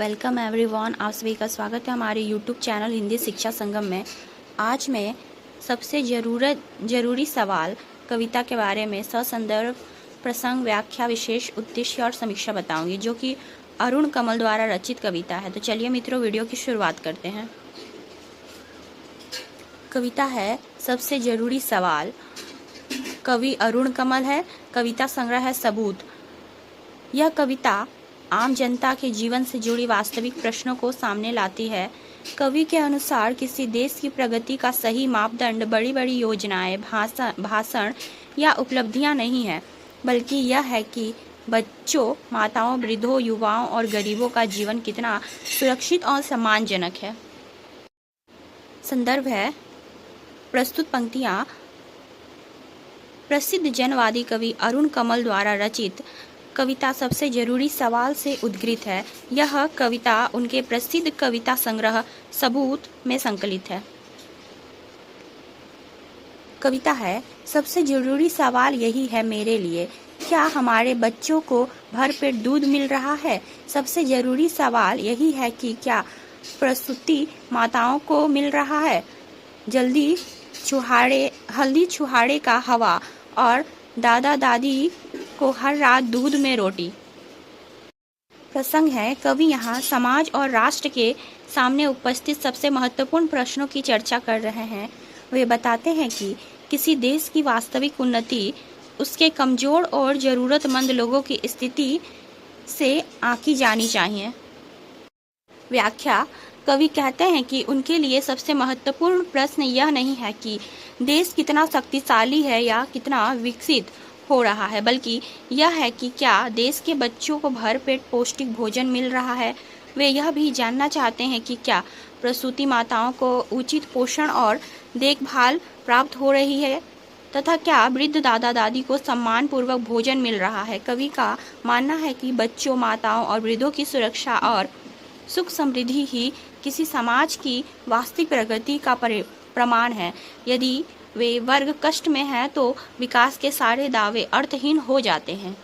Welcome everyone. आप सभी का स्वागत है हमारे यूट्यूब चैनल हिंदी शिक्षा संगम में। आज मैं सबसे जरूरी सवाल कविता के बारे में ससंदर्भ प्रसंग, व्याख्या, विशेष उद्देश्य और समीक्षा बताऊंगी, जो कि अरुण कमल द्वारा रचित कविता है। तो चलिए मित्रों, वीडियो की शुरुआत करते हैं। कविता है सबसे जरूरी सवाल। कवि अरुण कमल है। कविता संग्रह है सबूत। यह कविता आम जनता के जीवन से जुड़ी वास्तविक प्रश्नों को सामने लाती है। कवि के अनुसार किसी देश की प्रगति का सही मापदंड बड़ी बड़ी योजनाएं, भाषण या उपलब्धियां नहीं है, बल्कि यह है कि बच्चों, माताओं, वृद्धों, युवाओं और गरीबों का जीवन कितना सुरक्षित और सम्मानजनक है। संदर्भ है प्रस्तुत पंक्तियां प्रसिद्ध जनवादी कवि अरुण कमल द्वारा रचित कविता सबसे जरूरी सवाल से उद्धृत है। यह कविता उनके प्रसिद्ध कविता संग्रह सबूत में संकलित है। कविता है सबसे जरूरी सवाल यही है मेरे लिए, क्या हमारे बच्चों को भरपेट दूध मिल रहा है? सबसे जरूरी सवाल यही है कि क्या प्रसूति माताओं को मिल रहा है? हल्दी छुहाड़े का हवा और दादा दादी को हर रात दूध में रोटी। प्रसंग है, कवि यहाँ समाज और राष्ट्र के सामने उपस्थित सबसे महत्वपूर्ण प्रश्नों की चर्चा कर रहे हैं। वे बताते हैं कि किसी देश की वास्तविक उन्नति उसके कमजोर और जरूरतमंद लोगों की स्थिति से आंकी जानी चाहिए। व्याख्या, कवि कहते हैं कि उनके लिए सबसे महत्वपूर्ण प्रश्न यह नहीं है कि देश कितना शक्तिशाली है या कितना विकसित हो रहा है, बल्कि यह है कि क्या देश के बच्चों को भरपेट पौष्टिक भोजन मिल रहा है। वे यह भी जानना चाहते हैं कि क्या प्रसूति माताओं को उचित पोषण और देखभाल प्राप्त हो रही है तथा क्या वृद्ध दादा दादी को सम्मानपूर्वक भोजन मिल रहा है। कवि का मानना है कि बच्चों, माताओं और वृद्धों की सुरक्षा और सुख समृद्धि ही किसी समाज की वास्तविक प्रगति का प्रमाण है। यदि वे वर्ग कष्ट में हैं तो विकास के सारे दावे अर्थहीन हो जाते हैं।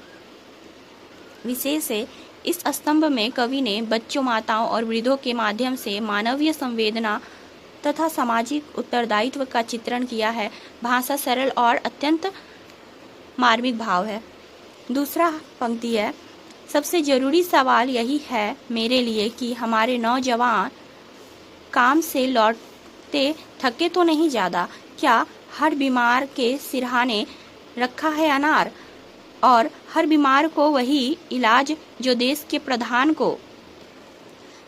विशेष है, इस स्तंभ में कवि ने बच्चों, माताओं और वृद्धों के माध्यम से मानवीय संवेदना तथा सामाजिक उत्तरदायित्व का चित्रण किया है। भाषा सरल और अत्यंत मार्मिक भाव है। दूसरा पंक्ति है, सबसे जरूरी सवाल यही है मेरे लिए कि हमारे नौजवान काम से लौटते थके तो नहीं ज्यादा? क्या हर बीमार के सिरहाने रखा है अनार और हर बीमार को वही इलाज जो देश के प्रधान को?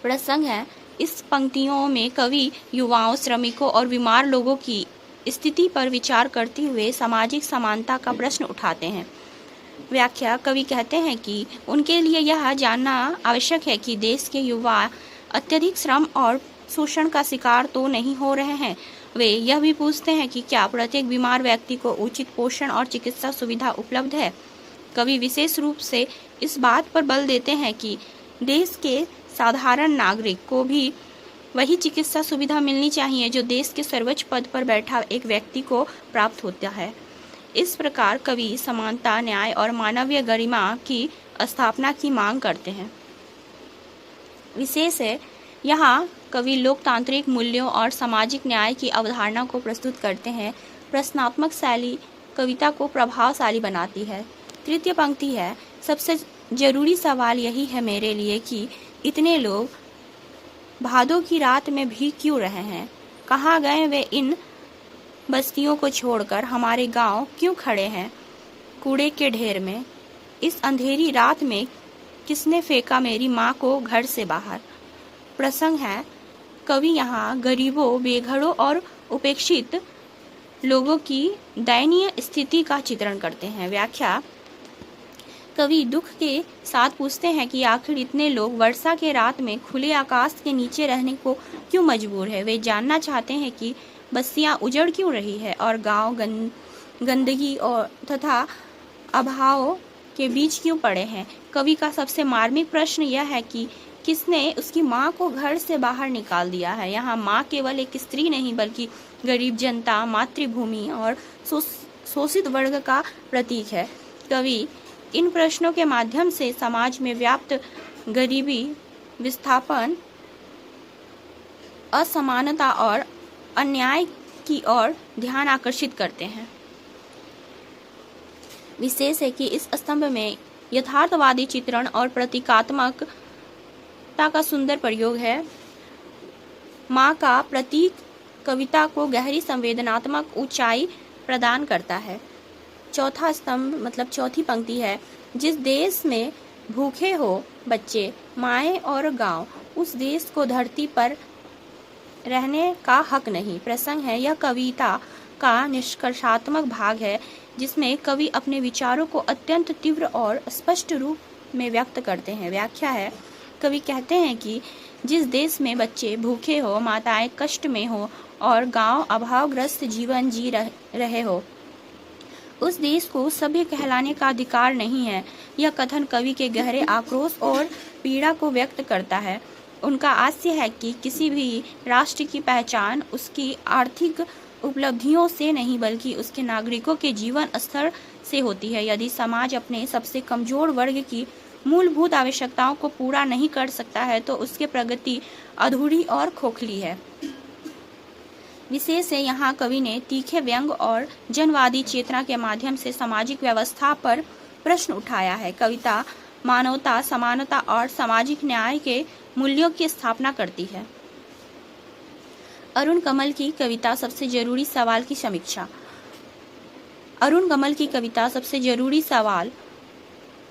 प्रसंग है, इस पंक्तियों में कवि युवाओं, श्रमिकों और बीमार लोगों की स्थिति पर विचार करते हुए सामाजिक समानता का प्रश्न उठाते हैं। व्याख्या, कवि कहते हैं कि उनके लिए यह जानना आवश्यक है कि देश के युवा अत्यधिक श्रम और शोषण का शिकार तो नहीं हो रहे हैं। वे यह भी पूछते हैं कि क्या प्रत्येक बीमार व्यक्ति को उचित पोषण और चिकित्सा सुविधा उपलब्ध है। कवि विशेष रूप से इस बात पर बल देते हैं कि देश के साधारण नागरिक को भी वही चिकित्सा सुविधा मिलनी चाहिए जो देश के सर्वोच्च पद पर बैठा एक व्यक्ति को प्राप्त होता है। इस प्रकार कवि समानता, न्याय और मानवीय गरिमा की स्थापना की मांग करते हैं। विशेष है, यहाँ कवि लोकतांत्रिक मूल्यों और सामाजिक न्याय की अवधारणा को प्रस्तुत करते हैं। प्रश्नात्मक शैली कविता को प्रभावशाली बनाती है। तृतीय पंक्ति है, सबसे जरूरी सवाल यही है मेरे लिए कि इतने लोग भादों की रात में भी क्यों रहे हैं? कहाँ गए वे इन बस्तियों को छोड़कर? हमारे गांव क्यों खड़े हैं कूड़े के ढेर में? इस अंधेरी रात में किसने फेंका मेरी माँ को घर से बाहर? प्रसंग है, कवि यहाँ गरीबों, बेघरों और उपेक्षित लोगों की दयनीय स्थिति का चित्रण करते हैं। व्याख्या, कवि दुख के साथ पूछते हैं कि आखिर इतने लोग वर्षा के रात में खुले आकाश के नीचे रहने को क्यों मजबूर है। वे जानना चाहते हैं कि बस्तियां उजड़ क्यों रही है और गांव गंदगी और तथा अभाव के बीच क्यों पड़े हैं। कवि का सबसे मार्मिक प्रश्न यह है कि किसने उसकी माँ को घर से बाहर निकाल दिया है। यहाँ माँ केवल एक स्त्री नहीं, बल्कि गरीब जनता, मातृभूमि और शोषित वर्ग का प्रतीक है। कवि इन प्रश्नों के माध्यम से समाज में व्याप्त गरीबी, विस्थापन, असमानता और अन्याय की ओर ध्यान आकर्षित करते हैं। विशेष है कि इस स्तंभ में यथार्थवादी चित्रण और प्रतीकात्मकता का सुंदर प्रयोग है। माँ का प्रतीक कविता को गहरी संवेदनात्मक ऊंचाई प्रदान करता है। चौथा स्तंभ मतलब चौथी पंक्ति है, जिस देश में भूखे हो बच्चे, माएँ और गांव, उस देश को धरती पर रहने का हक नहीं। प्रसंग है, यह कविता का निष्कर्षात्मक भाग है जिसमें कवि अपने विचारों को अत्यंत तीव्र और स्पष्ट रूप में व्यक्त करते हैं। व्याख्या है, कवि कहते हैं कि जिस देश में बच्चे भूखे हो, माताएं कष्ट में हो और गांव अभावग्रस्त जीवन जी रहे हो, उस देश को सभ्य कहलाने का अधिकार नहीं है। यह कथन कवि के गहरे आक्रोश और पीड़ा को व्यक्त करता है। उनका आशय है कि किसी भी राष्ट्र की पहचान उसकी आर्थिक उपलब्धियों से नहीं बल्कि उसके नागरिकों के जीवन स्तर से होती है। यदि समाज अपने सबसे कमजोर वर्ग की मूलभूत आवश्यकताओं को पूरा नहीं कर सकता है तो उसकी प्रगति अधूरी और खोखली है। विशेष है, यहाँ कवि ने तीखे व्यंग और जनवादी चेतना के माध्यम से सामाजिक व्यवस्था पर प्रश्न उठाया है। कविता मानवता, समानता और सामाजिक न्याय के मूल्यों की स्थापना करती है। अरुण कमल की कविता सबसे जरूरी सवाल की समीक्षा। अरुण कमल की कविता सबसे जरूरी सवाल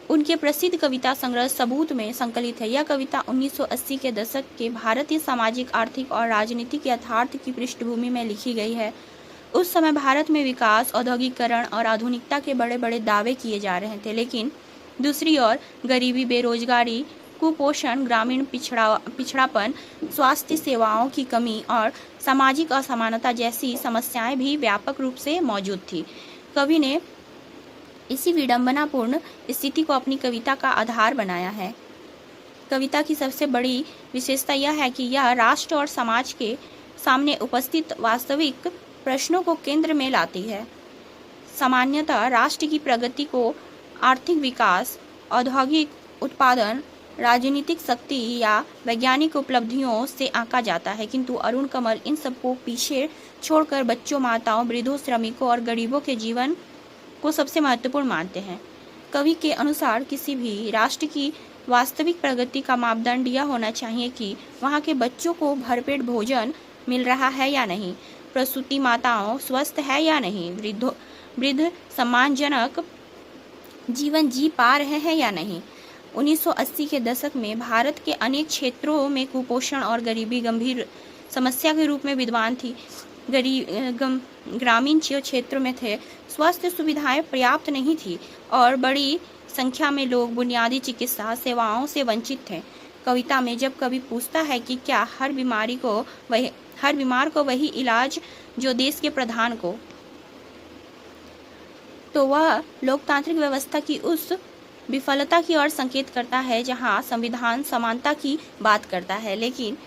उनके प्रसिद्ध कविता संग्रह सबूत में संकलित है। यह कविता 1980 के दशक के भारतीय सामाजिक, आर्थिक और राजनीतिक यथार्थ की पृष्ठभूमि में लिखी गई है। उस समय भारत में विकास, औद्योगिकरण और आधुनिकता के बड़े बड़े दावे किए जा रहे थे, लेकिन दूसरी ओर गरीबी, बेरोजगारी, कुपोषण, ग्रामीण पिछड़ापन, स्वास्थ्य सेवाओं की कमी और सामाजिक असमानता जैसी समस्याएं भी व्यापक रूप से मौजूद थी। कवि ने इसी विडंबनापूर्ण स्थिति को अपनी कविता का आधार बनाया है। कविता की सबसे बड़ी विशेषता यह है कि यह राष्ट्र और समाज के सामने उपस्थित वास्तविक प्रश्नों को केंद्र में लाती है। सामान्यतः राष्ट्र की प्रगति को आर्थिक विकास, औद्योगिक उत्पादन, राजनीतिक शक्ति या वैज्ञानिक उपलब्धियों से आंका जाता है, किंतु अरुण कमल इन सबको पीछे छोड़कर बच्चों, माताओं, वृद्धों, श्रमिकों और गरीबों के जीवन को सबसे महत्वपूर्ण मानते हैं। कवि के अनुसार किसी भी राष्ट्र की वास्तविक प्रगति का मापदंड यह होना चाहिए कि वहाँ के बच्चों को भरपेट भोजन मिल रहा है या नहीं, प्रसूति माताओं स्वस्थ है या नहीं, वृद्ध सम्मानजनक जीवन जी पा रहे हैं या नहीं। 1980 के दशक में भारत के अनेक क्षेत्रों में कुपोषण और गरीबी गंभीर समस्या के रूप में विद्यमान थी। ग्रामीण क्षेत्रों में थे, स्वास्थ्य सुविधाएं पर्याप्त नहीं थी और बड़ी संख्या में लोग बुनियादी चिकित्सा सेवाओं से वंचित थे। कविता में जब कवि पूछता है कि क्या हर बीमार को वही इलाज जो देश के प्रधान को, तो वह लोकतांत्रिक व्यवस्था की उस विफलता की ओर संकेत करता है जहां संविधान समानता की बात करता है, लेकिन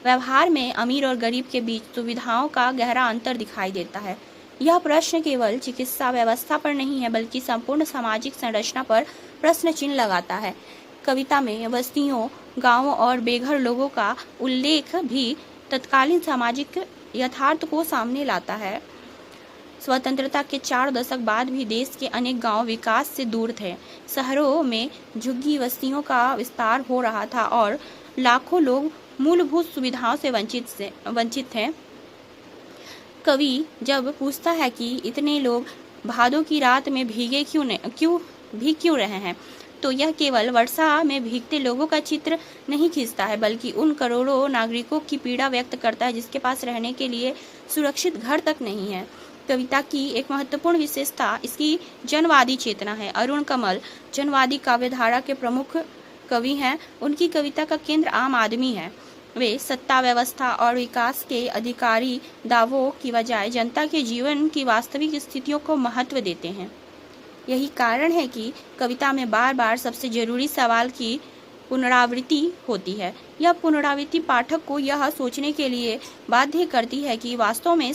व्यवहार में अमीर और गरीब के बीच सुविधाओं का गहरा अंतर दिखाई देता है। यह प्रश्न केवल चिकित्सा व्यवस्था पर नहीं है बल्कि संपूर्ण सामाजिक संरचना पर प्रश्न चिन्ह लगाता है। कविता में बस्तियों, गांवों और बेघर लोगों का उल्लेख भी तत्कालीन सामाजिक यथार्थ को सामने लाता है। स्वतंत्रता के 4 दशक बाद भी देश के अनेक गांव विकास से दूर थे। शहरों में झुग्गी बस्तियों का विस्तार हो रहा था और लाखों लोग मूलभूत सुविधाओं से वंचित थे। कवि जब पूछता है कि इतने लोग भादों की रात में भीगे क्यों रहे हैं, तो यह केवल वर्षा में भीगते लोगों का चित्र नहीं खींचता है बल्कि उन करोड़ों नागरिकों की पीड़ा व्यक्त करता है जिसके पास रहने के लिए सुरक्षित घर तक नहीं है। कविता की एक महत्वपूर्ण विशेषता इसकी जनवादी चेतना है। अरुण कमल जनवादी काव्यधारा के प्रमुख कवि हैं। उनकी कविता का केंद्र आम आदमी है। वे सत्ता व्यवस्था और विकास के अधिकारी दावों की बजाय जनता के जीवन की वास्तविक स्थितियों को महत्व देते हैं। यही कारण है कि कविता में बार बार सबसे जरूरी सवाल की पुनरावृत्ति होती है। यह पुनरावृत्ति पाठक को यह सोचने के लिए बाध्य करती है कि वास्तव में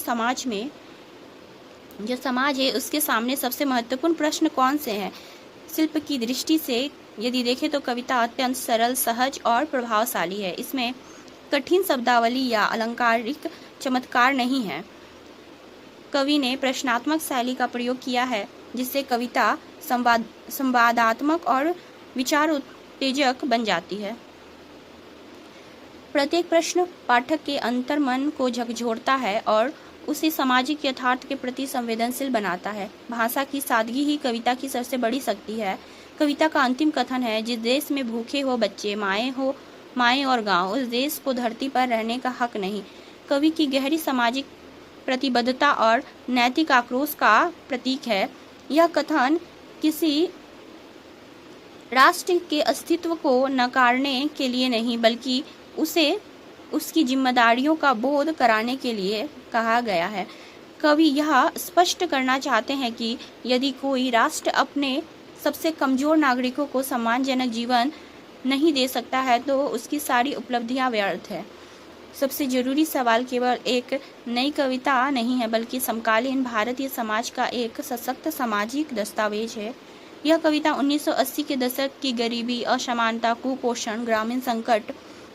जो समाज है उसके सामने सबसे महत्वपूर्ण प्रश्न कौन से हैं। शिल्प की दृष्टि से यदि देखें तो कविता अत्यंत सरल, सहज और प्रभावशाली है। इसमें कठिन शब्दावली या अलंकारिक चमत्कार नहीं है। कवि ने प्रश्नात्मक शैली का प्रयोग किया है, जिससे कविता संवादात्मक और विचार उत्तेजक बन जाती है। प्रत्येक प्रश्न पाठक के अंतर्मन को झकझोरता है और उसे सामाजिक यथार्थ के प्रति संवेदनशील बनाता है। भाषा की सादगी ही कविता की सबसे बड़ी शक्ति है। कविता का अंतिम कथन है, जिस देश में भूखे हो बच्चे, माएँ और गांव, उस देश को धरती पर रहने का हक नहीं। कवि की गहरी सामाजिक प्रतिबद्धता और नैतिक आक्रोश का प्रतीक है। यह कथन किसी राष्ट्र के अस्तित्व को नकारने के लिए नहीं, बल्कि उसे उसकी जिम्मेदारियों का बोध कराने के लिए कहा गया है। कवि यह स्पष्ट करना चाहते हैं कि यदि कोई राष्ट्र अपने सबसे कमजोर नागरिकों को सम्मानजनक जीवन नहीं दे सकता है तो उसकी सारी उपलब्धियां व्यर्थ है। सबसे जरूरी सवाल केवल एक नई कविता नहीं है, बल्कि समकालीन भारतीय समाज का एक सशक्त सामाजिक दस्तावेज है। यह कविता 1980 के दशक की गरीबी, असमानता, कुपोषण, ग्रामीण संकट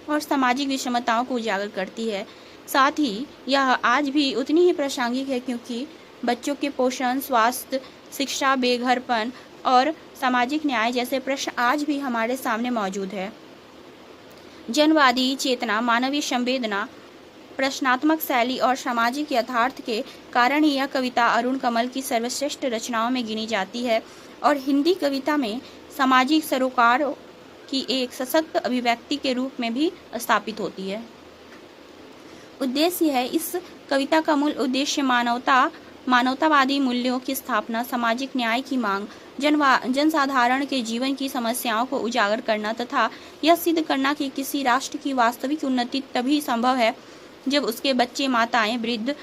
और सामाजिक विषमताओं को उजागर करती है। साथ ही यह आज भी उतनी ही प्रासंगिक है, क्योंकि बच्चों के पोषण, स्वास्थ्य, शिक्षा, बेघरपन और सामाजिक न्याय जैसे प्रश्न आज भी हमारे सामने मौजूद है। जनवादी चेतना, मानवीय संवेदना, प्रश्नात्मक शैली और सामाजिक यथार्थ के कारण ही यह कविता अरुण कमल की सर्वश्रेष्ठ रचनाओं में गिनी जाती है और हिंदी कविता में सामाजिक सरोकार की एक सशक्त अभिव्यक्ति के रूप में भी स्थापित होती है। उद्देश्य है, इस कविता का मूल उद्देश्य मानवतावादी मूल्यों की स्थापना, सामाजिक न्याय की मांग, जनसाधारण के जीवन की समस्याओं को उजागर करना तथा यह सिद्ध करना कि किसी राष्ट्र की वास्तविक उन्नति तभी संभव है जब उसके बच्चे, माताएं, वृद्ध,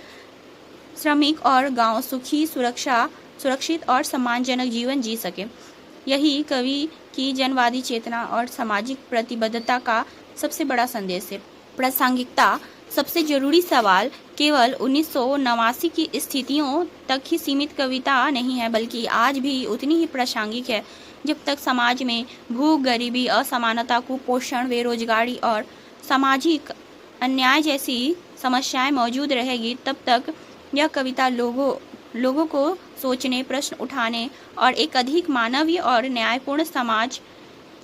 श्रमिक और गांव सुरक्षित और सम्मानजनक जीवन जी सके। यही कवि की जनवादी चेतना और सामाजिक प्रतिबद्धता का सबसे बड़ा संदेश है। प्रासंगिकता, सबसे जरूरी सवाल केवल 1989 की स्थितियों तक ही सीमित कविता नहीं है, बल्कि आज भी उतनी ही प्रासंगिक है। जब तक समाज में भूख, गरीबी, असमानता, कुपोषण, बेरोजगारी और सामाजिक अन्याय जैसी समस्याएं मौजूद रहेगी, तब तक यह कविता लोगों को सोचने, प्रश्न उठाने और एक अधिक मानवीय और न्यायपूर्ण समाज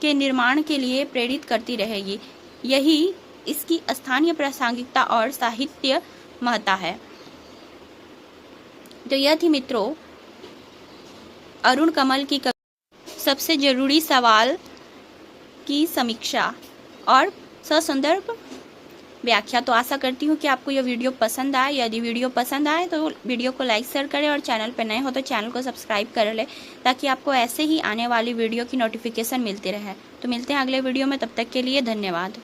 के निर्माण के लिए प्रेरित करती रहेगी। यही इसकी स्थानीय प्रासंगिकता और साहित्य महत्ता है। तो यह थी मित्रों अरुण कमल की सबसे जरूरी सवाल की समीक्षा और ससंदर्भ व्याख्या। तो आशा करती हूँ कि आपको यह वीडियो पसंद आए। यदि वीडियो पसंद आए तो वीडियो को लाइक शेयर करें और चैनल पर नए हो तो चैनल को सब्सक्राइब कर लें, ताकि आपको ऐसे ही आने वाली वीडियो की नोटिफिकेशन मिलती रहे। तो मिलते हैं अगले वीडियो में, तब तक के लिए धन्यवाद।